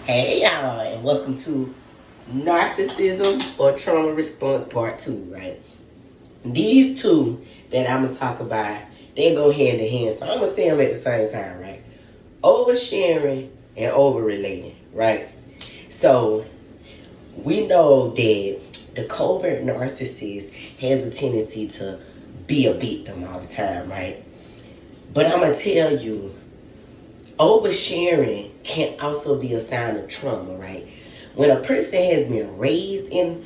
Hey y'all, and welcome to Narcissism or Trauma Response Part 2, right? These two that I'm going to talk about, they go hand in hand. So I'm going to say them at the same time, right? Oversharing and overrelating, right? So we know that the covert narcissist has a tendency to be a victim all the time, right? But I'm going to tell you, oversharing can also be a sign of trauma, right? When a person has been raised in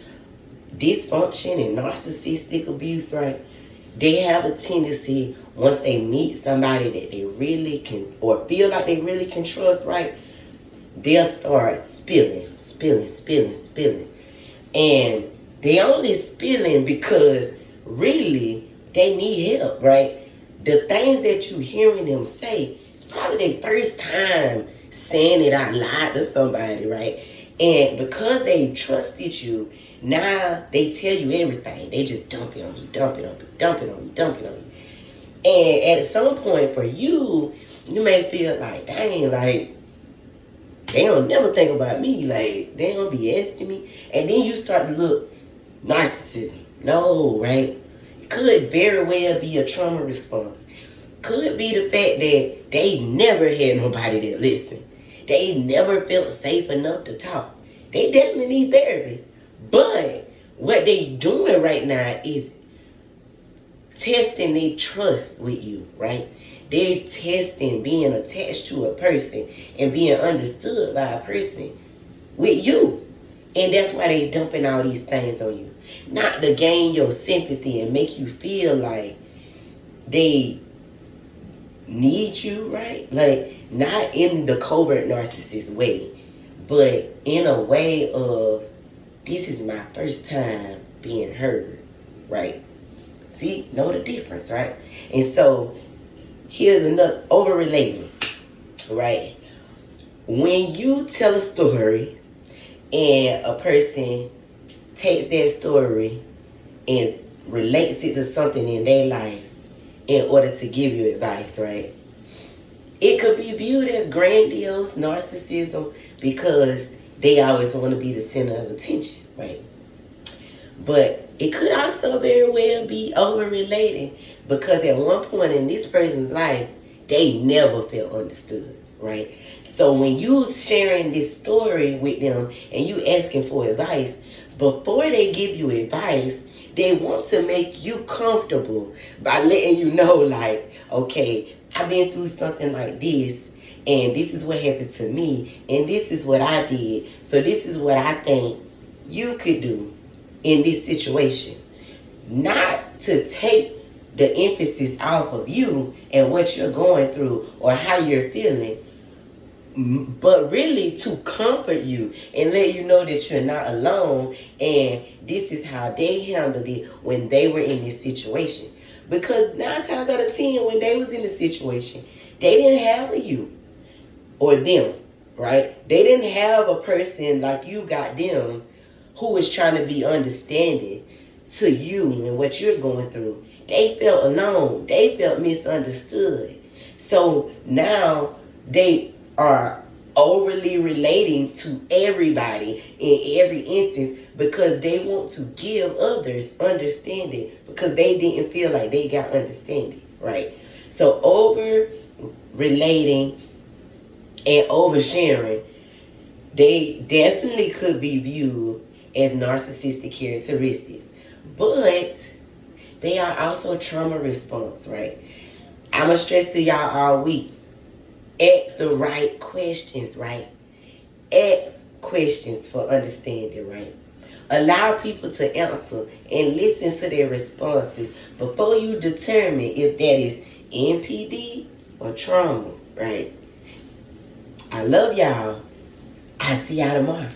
dysfunction and narcissistic abuse, right, they have a tendency, once they meet somebody that they really can, or feel like they really can trust, right, they'll start spilling. And they only spilling because really they need help, right? The things that you hearing them say, it's probably their first time saying it out loud to somebody, right? And because they trusted you, now they tell you everything. They just dump it on you. And at some point for you, you may feel like, dang, like, they don't never think about me. Like, they don't be asking me. And then you start to look, narcissism. No, right? It could very well be a trauma response. Could be the fact that they never had nobody that listened. They never felt safe enough to talk. They definitely need therapy. But what they doing right now is testing their trust with you, right? They're testing being attached to a person and being understood by a person with you. And that's why they dumping all these things on you. Not to gain your sympathy and make you feel like they need you, right? Like, not in the covert narcissist way, but in a way of, this is my first time being heard, right? See, know the difference, right? And so, here's another, overrelating, right? When you tell a story and a person takes that story and relates it to something in their life in order to give you advice, right? It could be viewed as grandiose narcissism because they always want to be the center of attention, right? But it could also very well be overrelated because at one point in this person's life, they never felt understood, right? So when you sharing this story with them and you asking for advice, before they give you advice, they want to make you comfortable by letting you know, like, okay, I've been through something like this, and this is what happened to me, and this is what I did. So this is what I think you could do in this situation. Not to take the emphasis off of you and what you're going through or how you're feeling, but really to comfort you and let you know that you're not alone, and this is how they handled it when they were in this situation. Because 9 times out of 10, when they was in the situation, they didn't have a you or them, right? They didn't have a person like you got them who was trying to be understanding to you and what you're going through. They felt alone. They felt misunderstood. So now they are overly relating to everybody in every instance because they want to give others understanding because they didn't feel like they got understanding, right? So over relating and oversharing, they definitely could be viewed as narcissistic characteristics, but they are also trauma response, right? I'm going to stress to y'all all week, ask the right questions, right? Ask questions for understanding, right? Allow people to answer and listen to their responses before you determine if that is NPD or trauma, right? I love y'all. I'll see y'all tomorrow.